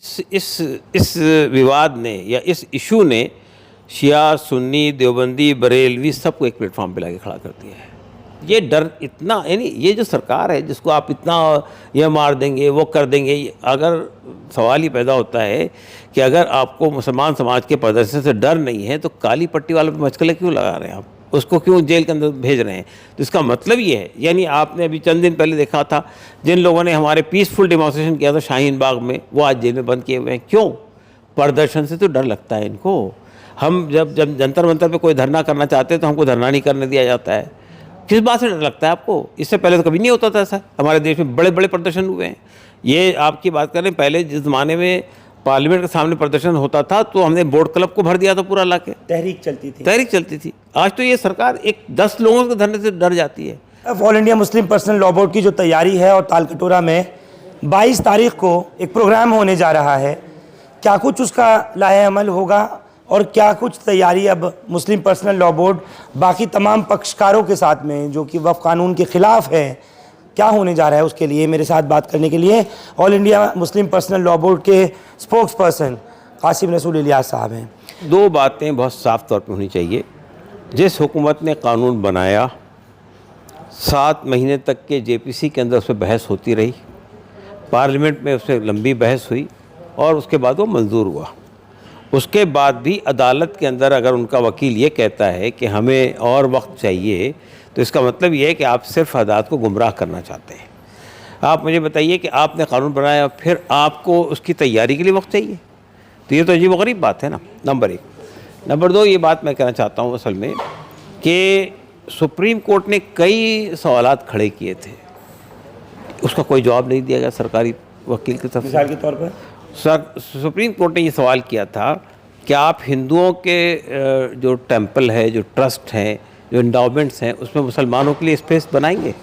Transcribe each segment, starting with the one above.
इस विवाद ने या इस इशू ने शिया, सुन्नी, देवबंदी, बरेलवी सबको एक प्लेटफॉर्म पे लाके खड़ा कर दिया है। ये डर इतना, यानी ये जो सरकार है जिसको आप इतना ये मार देंगे, वो कर देंगे, अगर सवाल ही पैदा होता है कि अगर आपको मुसलमान समाज के प्रदर्शन से डर नहीं है तो काली पट्टी वालों पे मचकले क्यों लगा रहे हैं आप, उसको क्यों जेल के अंदर भेज रहे हैं? तो इसका मतलब ये है, यानी आपने अभी चंद दिन पहले देखा था जिन लोगों ने हमारे पीसफुल डेमोन्स्ट्रेशन किया था शाहीन बाग में, वो आज जेल में बंद किए हुए हैं। क्यों? प्रदर्शन से तो डर लगता है इनको। हम जब जंतर मंतर पे कोई धरना करना चाहते हैं तो हमको धरना नहीं करने दिया जाता है। किस बात से डर लगता है आपको? इससे पहले तो कभी नहीं होता था ऐसा। हमारे देश में बड़े बड़े प्रदर्शन हुए हैं। ये आपकी बात करें, पहले जिस ज़माने में पार्लियामेंट के सामने प्रदर्शन होता था तो हमने बोर्ड क्लब को भर दिया था पूरा लाके, तहरीक चलती थी। आज तो ये सरकार एक 10 लोगों के धरने से डर जाती है। अब all India Muslim Personal Law board की जो तैयारी है और तालकटोरा में 22 तारीख को एक प्रोग्राम होने जा रहा है, क्या कुछ उसका लाहे अमल होगा और क्या कुछ तैयारी अब मुस्लिम पर्सनल लॉ बोर्ड बाकी तमाम पक्षकारों के साथ में जो कि वक्फ कानून के खिलाफ है, क्या होने जा रहा है? उसके लिए मेरे साथ बात करने के लिए all India Muslim Personal Law Board के स्पोक्स पर्सन कासिम रसूल इलियास साहब हैं। दो बातें बहुत साफ तौर पे होनी चाहिए। जिस हुकूमत ने कानून बनाया 7 महीने तक के जेपीसी के अंदर उस पर बहस होती रही, पार्लियामेंट में उस पर लंबी बहस हुई और उसके बाद वो मंजूर हुआ। उसके बाद भी अदालत के अंदर अगर उनका वकील ये कहता है कि हमें और वक्त चाहिए तो इसका मतलब ये है कि आप सिर्फ अदालत को गुमराह करना चाहते हैं। आप मुझे बताइए कि आपने कानून बनाया फिर आपको उसकी तैयारी के लिए वक्त चाहिए, तो ये तो अजीब व गरीब बात है ना, नंबर 1। नंबर 2, ये बात मैं कहना चाहता हूँ असल में कि सुप्रीम कोर्ट ने कई सवालात खड़े किए थे, उसका कोई जवाब नहीं दिया गया सरकारी वकील की तरफ से। मिसाल के तौर पर सुप्रीम कोर्ट ने ये सवाल किया था कि आप हिंदुओं के जो टेंपल है, जो ट्रस्ट हैं, जो एंडाउमेंट्स हैं, उसमें मुसलमानों के लिए स्पेस बनाएंगे?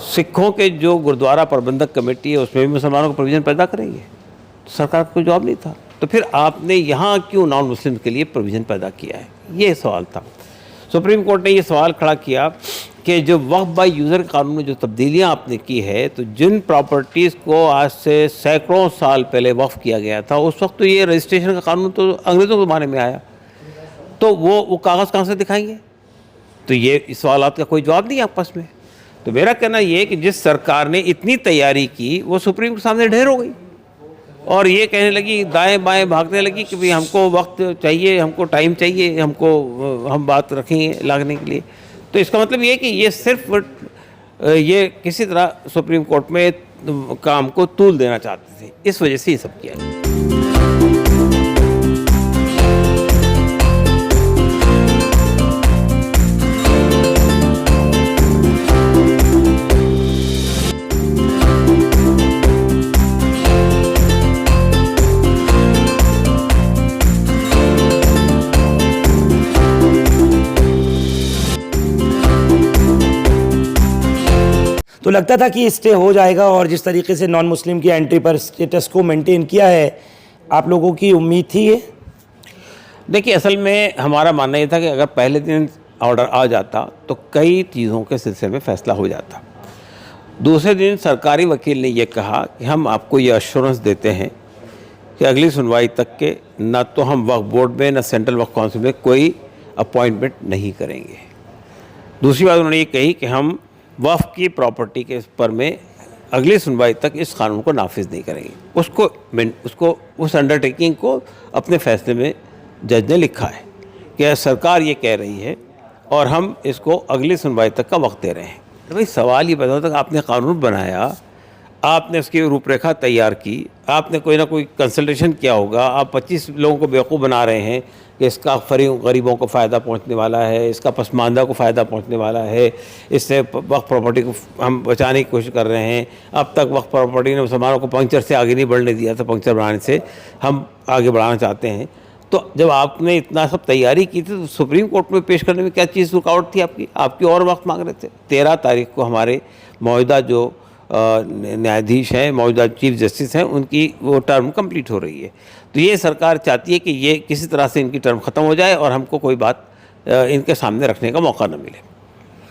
सिखों के जो गुरुद्वारा प्रबंधक कमेटी है उसमें भी मुसलमानों को प्रोविज़न पैदा करेंगे? सरकार का कोई जवाब नहीं था। तो फिर आपने यहाँ क्यों नॉन मुस्लिम के लिए प्रोविज़न पैदा किया है? ये सवाल था। सुप्रीम कोर्ट ने ये सवाल खड़ा किया कि जो वक्फ बाय यूज़र कानून में जो तब्दीलियाँ आपने की है, तो जिन प्रॉपर्टीज़ को आज से सैकड़ों साल पहले वक्फ किया गया था, उस वक्त तो ये रजिस्ट्रेशन का कानून तो अंग्रेज़ों के ज़माने में आया, तो वो कागज़ कहाँ से दिखाएंगे? तो ये इस सवालात का कोई जवाब नहीं है आपस में। तो मेरा कहना ये है कि जिस सरकार ने इतनी तैयारी की वो सुप्रीम के सामने ढेर हो गई और ये कहने लगी, दाएं बाएं भागने लगी कि भाई हमको वक्त चाहिए, हमको टाइम चाहिए, हमको हम बात रखेंगे लागने के लिए। तो इसका मतलब ये है कि ये सिर्फ ये किसी तरह सुप्रीम कोर्ट में काम को तूल देना चाहते थे, इस वजह से ये सब किया गया। तो लगता था कि स्टे हो जाएगा और जिस तरीके से नॉन मुस्लिम की एंट्री पर स्टेटस को मेंटेन किया है, आप लोगों की उम्मीद थी ये? देखिए, असल में हमारा मानना ये था कि अगर पहले दिन ऑर्डर आ जाता तो कई चीज़ों के सिलसिले में फ़ैसला हो जाता। दूसरे दिन सरकारी वकील ने यह कहा कि हम आपको ये अश्योरेंस देते हैं कि अगली सुनवाई तक के न तो हम वक्फ बोर्ड में न सेंट्रल वक्फ काउंसिल में कोई अपॉइंटमेंट नहीं करेंगे। दूसरी बात उन्होंने ये कही कि हम वक्फ की प्रॉपर्टी के पर में अगली सुनवाई तक इस कानून को नाफिज नहीं करेंगे। उसको उस अंडरटेकिंग को अपने फैसले में जज ने लिखा है कि सरकार ये कह रही है और हम इसको अगली सुनवाई तक का वक्त दे रहे हैं। तो भाई सवाल ये पैदा होता है कि आपने कानून बनाया, आपने उसकी रूपरेखा तैयार की, आपने कोई ना कोई कंसल्टेशन किया होगा, आप 25 लोगों को बेवकूफ़ बना रहे हैं कि इसका गरीबों को फ़ायदा पहुंचने वाला है, इसका पसमानदा को फ़ायदा पहुंचने वाला है, इससे वक्फ प्रॉपर्टी को हम बचाने की कोशिश कर रहे हैं। अब तक वक्फ प्रॉपर्टी ने मुसलमानों को पंक्चर से आगे नहीं बढ़ने दिया था, पंक्चर बढ़ाने से हम आगे बढ़ाना चाहते हैं। तो जब आपने इतना सब तैयारी की थी तो सुप्रीम कोर्ट में पेश करने में क्या चीज़ रुकावट थी आपकी और वक्त मांग रहे थे। 13 तारीख को हमारे मौजूदा जो न्यायाधीश हैं, मौजूदा चीफ जस्टिस हैं, उनकी वो टर्म कंप्लीट हो रही है। तो ये सरकार चाहती है कि ये किसी तरह से इनकी टर्म ख़त्म हो जाए और हमको कोई बात इनके सामने रखने का मौका न मिले।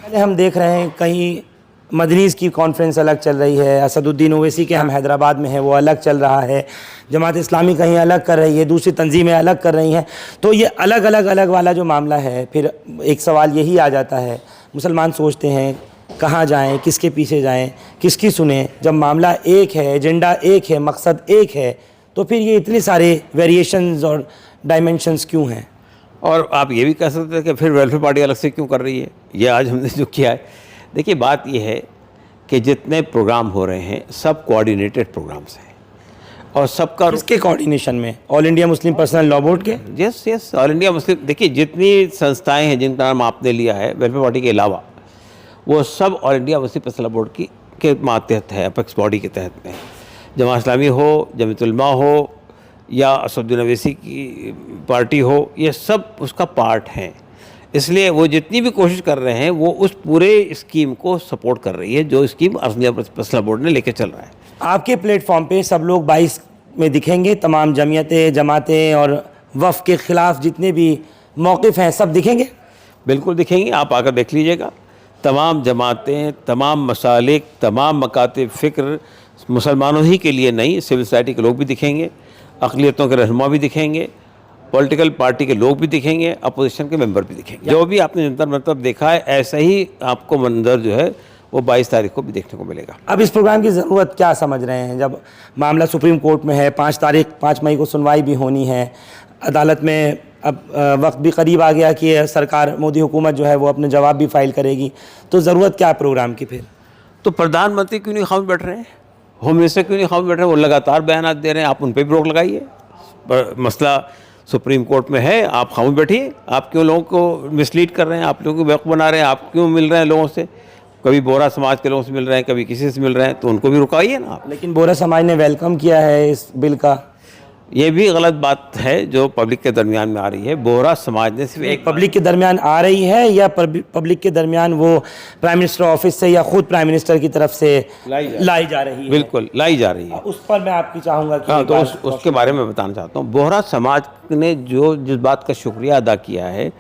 पहले हम देख रहे हैं कहीं मदनीज़ की कॉन्फ्रेंस अलग चल रही है, असदुद्दीन ओवैसी के हम हैदराबाद में हैं वो अलग चल रहा है, जमात इस्लामी कहीं अलग कर रही है, दूसरी तंजीमें अलग कर रही हैं। तो ये अलग अलग अलग वाला जो मामला है, फिर एक सवाल यही आ जाता है, मुसलमान सोचते हैं कहाँ जाएं, किसके पीछे जाएं, किसकी सुने। जब मामला एक है, एजेंडा एक है, मकसद एक है, तो फिर ये इतने सारे वेरिएशंस और डायमेंशंस क्यों हैं? और आप ये भी कह सकते हैं कि फिर वेलफेयर पार्टी अलग से क्यों कर रही है। ये आज हमने जो किया है, देखिए बात ये है कि जितने प्रोग्राम हो रहे हैं सब कोऑर्डिनेटेड प्रोग्राम्स हैं और सबका किसके कोऑर्डिनेशन में? All India Muslim Personal Law Board के? Yes yes, All India Muslim, देखिए जितनी संस्थाएं हैं जिनका नाम आपने लिया है वेलफेयर पार्टी के अलावा, वो सब all India Muslim Personal Law board की के मातहत है, अपेक्स बॉडी के तहत में। जमात इस्लामी हो, जमीयत उलमा हो या असदुद्दीन ओवैसी की पार्टी हो, ये सब उसका पार्ट हैं। इसलिए वो जितनी भी कोशिश कर रहे हैं वो उस पूरे स्कीम को सपोर्ट कर रही है जो scheme all India personal board ने लेके चल रहा है। आपके प्लेटफॉर्म पे सब लोग 22 में दिखेंगे, तमाम जमीयतें, जमातें और वफ़ के ख़िलाफ़ जितने भी मौक़िफ़ हैं सब दिखेंगे? बिल्कुल दिखेंगे, आप आकर देख लीजिएगा। तमाम जमातें, तमाम मसालिक, तमाम मकातिब फ़िक्र मुसलमानों ही के लिए नहीं, सिविल सोसाइटी के लोग भी दिखेंगे, अक़लियतों के रहनुमा भी दिखेंगे, पॉलिटिकल पार्टी के लोग भी दिखेंगे, अपोजिशन के मेंबर भी दिखेंगे। जो भी आपने जंतर मंतर देखा है, ऐसा ही आपको मंजर जो है वो 22 तारीख को भी देखने को मिलेगा। अब इस प्रोग्राम की ज़रूरत क्या समझ रहे हैं? जब मामला सुप्रीम कोर्ट में है, 5 मई को सुनवाई भी होनी है, अदालत में अब वक्त भी करीब आ गया कि सरकार, मोदी हुकूमत जो है वो अपने जवाब भी फाइल करेगी, तो ज़रूरत क्या है प्रोग्राम की फिर? तो प्रधानमंत्री क्यों नहीं खामोश बैठ रहे हैं, होम मिनिस्टर क्यों नहीं खामोश बैठ रहे हैं? वो लगातार बयान दे रहे हैं, आप उन पर भी रोक लगाइए। मसला सुप्रीम कोर्ट में है, आप खामोश बैठिए। आप क्यों लोगों को मिसलीड कर रहे हैं, आप लोगों को बेवकूफ़ बना रहे हैं? आप क्यों मिल रहे हैं लोगों से? कभी बोहरा समाज के लोगों से मिल रहे हैं, कभी किसी से मिल रहे हैं, तो उनको भी रुकाइए ना आप। लेकिन बोहरा समाज ने वेलकम किया है इस बिल का। ये भी गलत बात है जो पब्लिक के दरमियान में आ रही है। बोहरा समाज ने सिर्फ एक पब्लिक के दरमियान आ रही है या पब्लिक के दरमियान वो प्राइम मिनिस्टर ऑफिस से या खुद प्राइम मिनिस्टर की तरफ से लाई जा रही है? बिल्कुल लाई जा रही है। उस पर मैं आपकी चाहूँगा कि हाँ, तो उसके बारे में बताना चाहता हूँ। बोहरा समाज ने जिस बात का शुक्रिया अदा किया है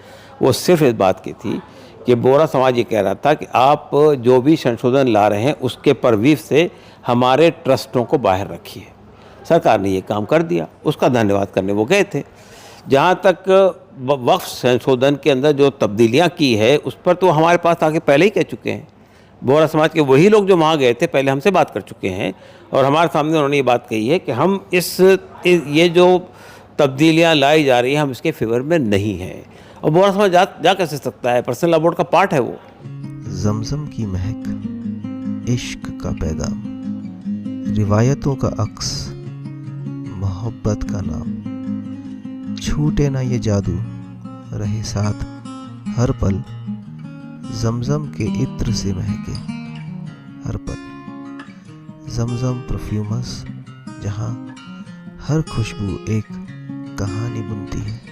वो सिर्फ इस बात की थी कि बोहरा समाज ये कह रहा था कि आप जो भी संशोधन ला रहे हैं उसके परवीफ से हमारे ट्रस्टों को बाहर रखिए। सरकार ने ये काम कर दिया, उसका धन्यवाद करने वो गए थे। जहाँ तक वक्फ संशोधन के अंदर जो तब्दीलियाँ की है उस पर तो हमारे पास आके पहले ही कह चुके हैं। बोहरा समाज के वही लोग जो वहाँ गए थे पहले हमसे बात कर चुके हैं और हमारे सामने उन्होंने ये बात कही है कि हम ये जो तब्दीलियाँ लाई जा रही हैं हम इसके फेवर में नहीं हैं। और बोहरा समाज जा कैसे सकता है? पर्सनल लॉ बोर्ड का पार्ट है वो। जमजम की महक, इश्क का पैगाम, रिवायतों का अक्स, मोहब्बत का नाम, छूटे ना ये जादू, रहे साथ हर पल, जमजम के इत्र से महके हर पल, जमजम परफ्यूमस, जहाँ हर खुशबू एक कहानी बुनती है।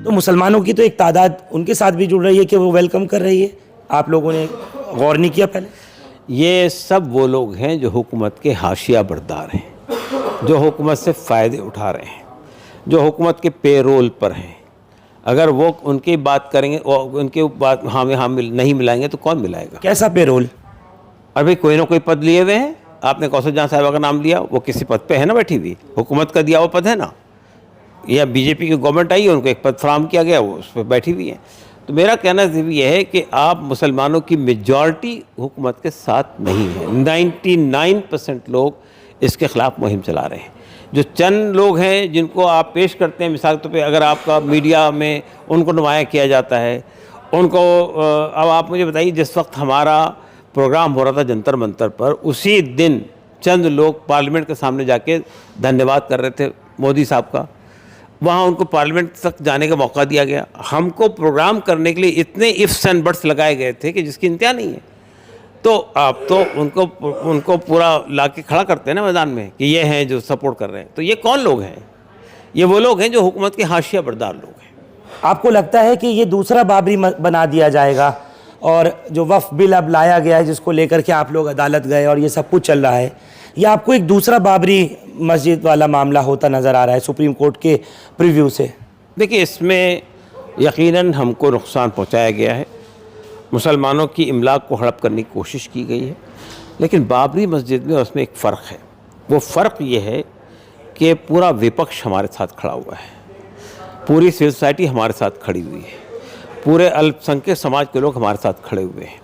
तो मुसलमानों की तो एक तादाद उनके साथ भी जुड़ रही है कि वो वेलकम कर रही है, आप लोगों ने गौर नहीं किया पहले? ये सब वो लोग हैं जो हुकूमत के हाशिया बरदार हैं, जो हुकूमत से फ़ायदे उठा रहे हैं, जो हुकूमत के पेरोल पर हैं। अगर वो उनकी बात करेंगे और उनकी बात नहीं मिलाएंगे तो कौन मिलाएगा? कैसा पेरोल? अभी कोई ना कोई पद लिए हुए हैं। आपने कौशल जहाँ साहिबा का नाम लिया, वो किसी पद पे है ना बैठी हुई, हुकूमत का दिया हुआ पद है ना, या बीजेपी की गवर्नमेंट आई है उनको एक पद फराहम किया गया, वो उस पर बैठी हुई है। तो मेरा कहना सिर्फ ये है कि आप मुसलमानों की मेजॉरिटी हुकूमत के साथ नहीं है। 99% लोग इसके ख़िलाफ़ मुहिम चला रहे हैं। जो चंद लोग हैं जिनको आप पेश करते हैं, मिसाल के तौर पे अगर आपका मीडिया में उनको नुमाया किया जाता है, उनको अब आप मुझे बताइए, जिस वक्त हमारा प्रोग्राम हो रहा था जंतर मंतर पर, उसी दिन चंद लोग पार्लियामेंट के सामने जाके धन्यवाद कर रहे थे मोदी साहब का। वहाँ उनको पार्लियामेंट तक जाने का मौका दिया गया। हमको प्रोग्राम करने के लिए इतने इफ्स एंड बट्स लगाए गए थे कि जिसकी इंतहा नहीं है। तो आप तो उनको पूरा ला के खड़ा करते हैं ना मैदान में कि ये हैं जो सपोर्ट कर रहे हैं। तो ये कौन लोग हैं? ये वो लोग हैं जो हुकूमत के हाशिया बरदार लोग हैं। आपको लगता है कि ये दूसरा बाबरी बना दिया जाएगा और जो वफ़ बिल अब लाया गया है जिसको लेकर के आप लोग अदालत गए और ये सब कुछ चल रहा है, या आपको एक दूसरा बाबरी मस्जिद वाला मामला होता नज़र आ रहा है सुप्रीम कोर्ट के प्रीव्यू से? देखिए, इसमें यकीनन हमको नुकसान पहुंचाया गया है मुसलमानों की इमलाक को हड़प करने की कोशिश की गई है। लेकिन बाबरी मस्जिद में उसमें एक फ़र्क है। वो फ़र्क ये है कि पूरा विपक्ष हमारे साथ खड़ा हुआ है, पूरी सिविल सोसाइटी हमारे साथ खड़ी हुई है, पूरे अल्पसंख्यक समाज के लोग हमारे साथ खड़े हुए हैं,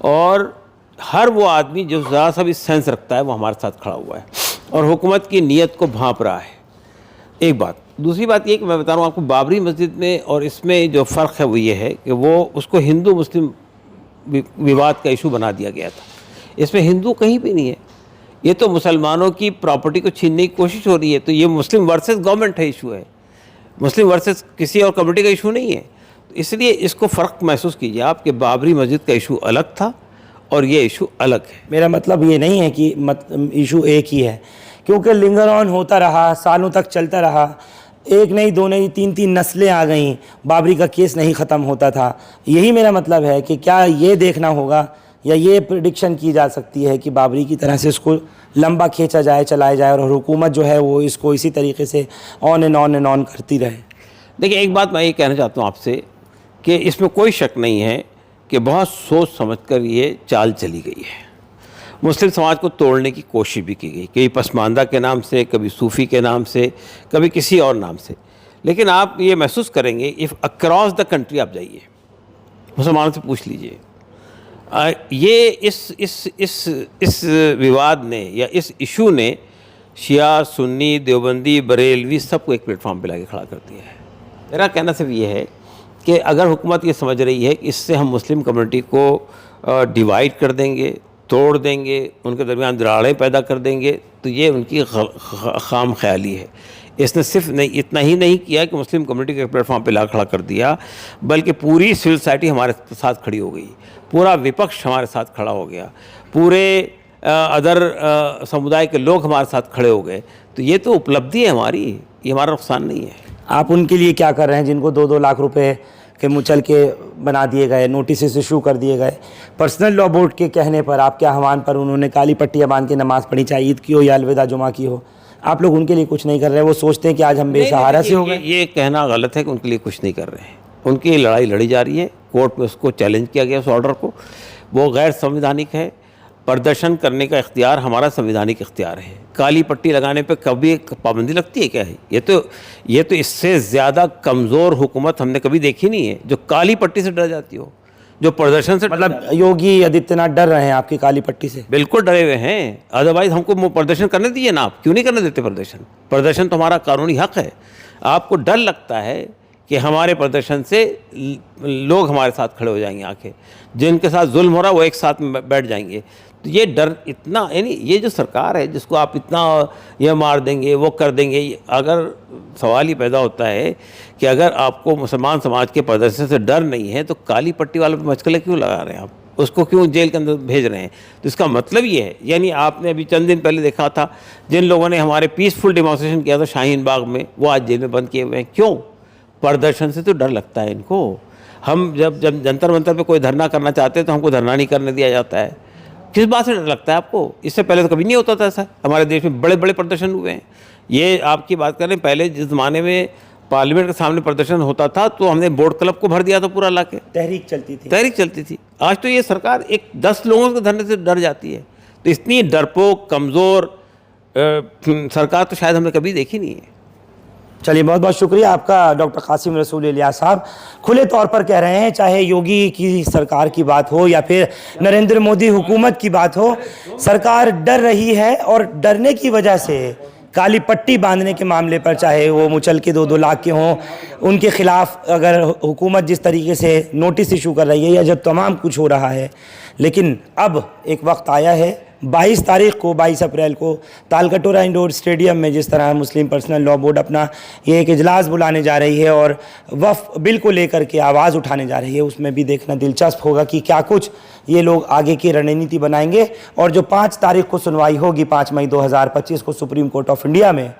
और हर वो आदमी जो ज़रा सा भी सेंस रखता है वो हमारे साथ खड़ा हुआ है और हुकूमत की नीयत को भांप रहा है। एक बात। दूसरी बात ये कि मैं बता रहा हूँ आपको, बाबरी मस्जिद में और इसमें जो फ़र्क है वो ये है कि वो उसको हिंदू मुस्लिम विवाद का इशू बना दिया गया था। इसमें हिंदू कहीं भी नहीं है, ये तो मुसलमानों की प्रॉपर्टी को छीनने की कोशिश हो रही है। तो ये मुस्लिम वर्सेस गवर्नमेंट है इशू है, मुस्लिम वर्सेस किसी और कम्युनिटी का इशू नहीं है। तो इसलिए इसको फ़र्क महसूस कीजिए आप कि बाबरी मस्जिद का इशू अलग था और ये इशू अलग है। मेरा मतलब ये नहीं है कि इशू एक ही है, क्योंकि लिंगर ऑन होता रहा, सालों तक चलता रहा, एक नहीं दो नहीं तीन तीन नस्लें आ गईं, बाबरी का केस नहीं ख़त्म होता था। यही मेरा मतलब है कि क्या ये देखना होगा या ये प्रिडिक्शन की जा सकती है कि बाबरी की तरह से इसको लंबा खींचा जाए, चलाया जाए और हुकूमत जो है वो इसको इसी तरीके से ऑन एंड ऑन करती रहे। देखिए, एक बात मैं ये कहना चाहता हूँ आपसे कि इसमें कोई शक नहीं है कि बहुत सोच समझकर ये चाल चली गई है। मुस्लिम समाज को तोड़ने की कोशिश भी की गई, कभी पसमानदा के नाम से, कभी सूफ़ी के नाम से, कभी किसी और नाम से। लेकिन आप ये महसूस करेंगे, इफ़ अक्रॉस द कंट्री आप जाइए, मुसलमानों से पूछ लीजिए, ये इस विवाद ने या इस इशू ने शिया, सुन्नी, देवबंदी, बरेलवी सबको एक प्लेटफॉर्म पे लाके खड़ा कर दिया है। मेरा कहना सिर्फ ये है कि अगर हुकूमत ये समझ रही है कि इससे हम मुस्लिम कम्युनिटी को डिवाइड कर देंगे, तोड़ देंगे, उनके दरमियान दरारें पैदा कर देंगे, तो ये उनकी खाम ख्याली है। इसने सिर्फ नहीं इतना ही नहीं किया कि मुस्लिम कम्युनिटी के प्लेटफॉर्म पे ला खड़ा कर दिया, बल्कि पूरी सिविल सोसाइटी हमारे साथ खड़ी हो गई, पूरा विपक्ष हमारे साथ खड़ा हो गया, पूरे अदर समुदाय के लोग हमारे साथ खड़े हो गए। तो ये तो उपलब्धि है हमारी, ये हमारा नुकसान नहीं है। आप उनके लिए क्या कर रहे हैं जिनको 2-2 लाख रुपए के मुचल के बना दिए गए, नोटिस इशू कर दिए गए? पर्सनल लॉ बोर्ड के कहने पर, आपके आह्वान पर उन्होंने काली पट्टियाँ बांध के नमाज़ पढ़ी, चाहे ईद की हो या अलविदा जुमा की हो। आप लोग उनके लिए कुछ नहीं कर रहे, वो सोचते हैं कि आज हम बेसहारा से हो गए। ये कहना गलत है कि उनके लिए कुछ नहीं कर रहे हैं। उनकी लड़ाई लड़ी जा रही है, कोर्ट में उसको चैलेंज किया गया उस ऑर्डर को, वो गैर संवैधानिक है। प्रदर्शन करने का इख्तियार हमारा संवैधानिक इख्तियार है। काली पट्टी लगाने पे कभी पाबंदी लगती है क्या है? ये तो इससे ज़्यादा कमज़ोर हुकूमत हमने कभी देखी नहीं है जो काली पट्टी से डर जाती हो, जो प्रदर्शन से। मतलब योगी आदित्यनाथ डर रहे हैं आपकी काली पट्टी से? बिल्कुल डरे हुए हैं, अदरवाइज़ हमको प्रदर्शन करने दीजिए ना। आप क्यों नहीं करने देते प्रदर्शन? प्रदर्शन तो हमारा कानूनी हक़ है। आपको डर लगता है कि हमारे प्रदर्शन से लोग हमारे साथ खड़े हो जाएंगे, आके जिनके साथ जुल्म हो रहा है वो एक साथ में बैठ जाएंगे। तो ये डर इतना, यानी ये जो सरकार है जिसको आप इतना ये मार देंगे, वो कर देंगे, अगर सवाल ही पैदा होता है कि अगर आपको मुसलमान समाज के प्रदर्शन से डर नहीं है तो काली पट्टी वालों पर मचकले क्यों लगा रहे हैं आप? उसको क्यों जेल के अंदर भेज रहे हैं? तो इसका मतलब ये है, यानी आपने अभी चंद दिन पहले देखा था जिन लोगों ने हमारे पीसफुल डेमोन्स्ट्रेशन किया था शाहीन बाग में, वो आज जेल में बंद किए हुए हैं। क्यों? प्रदर्शन से तो डर लगता है इनको। हम जब जंतर मंतर पे कोई धरना करना चाहते हैं तो हमको धरना नहीं करने दिया जाता है। किस बात से डर लगता है आपको? इससे पहले तो कभी नहीं होता था ऐसा। हमारे देश में बड़े बड़े प्रदर्शन हुए हैं। ये आपकी बात करें, पहले जिस ज़माने में पार्लियामेंट के सामने प्रदर्शन होता था तो हमने बोर्ड क्लब को भर दिया था पूरा लाके, तहरीक चलती थी। आज तो ये सरकार 10 लोगों के धरने से डर जाती है। तो इतनी डरपोक कमज़ोर सरकार तो शायद हमने कभी देखी नहीं है। चलिए, बहुत बहुत शुक्रिया आपका डॉक्टर कासिम रसूल इलियास साहब। खुले तौर पर कह रहे हैं, चाहे योगी की सरकार की बात हो या फिर नरेंद्र मोदी हुकूमत की बात हो, सरकार डर रही है और डरने की वजह से काली पट्टी बांधने के मामले पर, चाहे वो मुचल के 2-2 लाख के हों, उनके खिलाफ अगर हुकूमत जिस तरीके से नोटिस इशू कर रही है या जब तमाम कुछ हो रहा है, लेकिन अब एक वक्त आया है 22 अप्रैल को तालकटोरा इंडोर स्टेडियम में जिस तरह मुस्लिम पर्सनल लॉ बोर्ड अपना ये एक इजलास बुलाने जा रही है और वफ़ बिल को लेकर के आवाज़ उठाने जा रही है, उसमें भी देखना दिलचस्प होगा कि क्या कुछ ये लोग आगे की रणनीति बनाएंगे। और जो 5 तारीख को सुनवाई होगी, 5 मई 2025 को सुप्रीम कोर्ट ऑफ इंडिया में,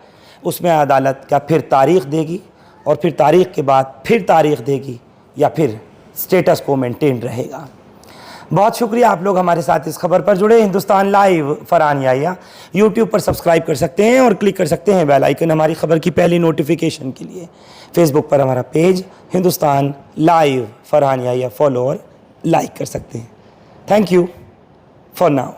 उसमें अदालत क्या फिर तारीख देगी और फिर तारीख के बाद फिर तारीख देगी या फिर स्टेटस को मेंटेन रहेगा। बहुत शुक्रिया आप लोग हमारे साथ इस खबर पर जुड़े। हिंदुस्तान लाइव फरहान याहिया यूट्यूब पर सब्सक्राइब कर सकते हैं और क्लिक कर सकते हैं बेल आइकन हमारी खबर की पहली नोटिफिकेशन के लिए। फेसबुक पर हमारा page Hindustan live Farhan Yahya follow और लाइक कर सकते हैं। Thank you for now.